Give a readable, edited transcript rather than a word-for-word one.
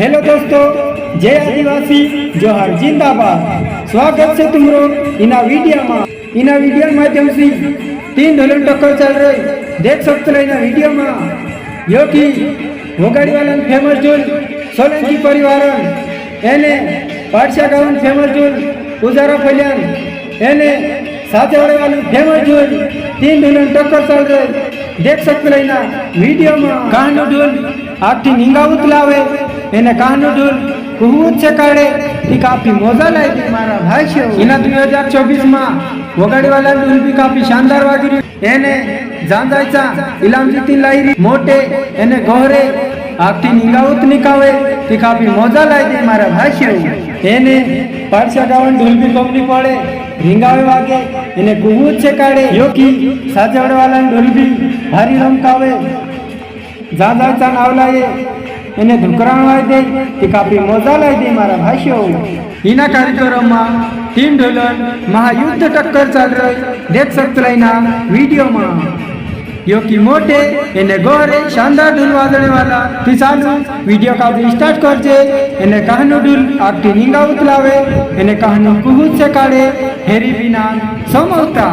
Hello दोस्तों, जय आदिवासी जोहार जिंदाबाद। स्वागत है तुमरो इना वीडियो में माध्यम से तीन ढोलन टक्कर चल रही देख सकते हो। इना वीडियो में यो की वोगाड़ी वाला फेमस ढोल सोलंकी परिवार एने पाठशा गाँव फेमस ढोल उजारा फैलियान एने सातेवाड़े वाले फेमस ढोल तीन ढोलन टक्कर चल रही देख सकते हो। इना वीडियो में कहानो ढोल आखी निंगावत लावे एने कहानो ढोल कुहूत से काढ़े ती काफी मजा लाई थी मारा भाई। इना 2024 में वोगाड़ी वाला ढोल भी काफी शानदार वागी एने जांजायचा इलाम जीती लाई मोटे एने गोहरे आखी निंगावत निकावे ती काफी मजा लाई थी मारा भाई। एने पाठशा गावन ढोल भी कमनी पड़े रिंगावे वागे एने कुहूत से काढ़े यो की सातेवाड़े वाला ढोल भी भारी रमकावे जांजायचा नावलाये एने धुकराण लाई दे ते काफी मजा लाई दे मारा भाईओ। इना कार्यक्रम में तीन ढोलन महायुद्ध टक्कर चल रही देख सकते इना वीडियो में यो की मोटे एने गोरे शानदार ढोल वाजने वाला ती चालू वीडियो का भी स्टार्ट कर जे एने कहानो ढोल आखी निंगावत लावे एने कहानो कुहूत से काढ़े हेरी बिना समौता।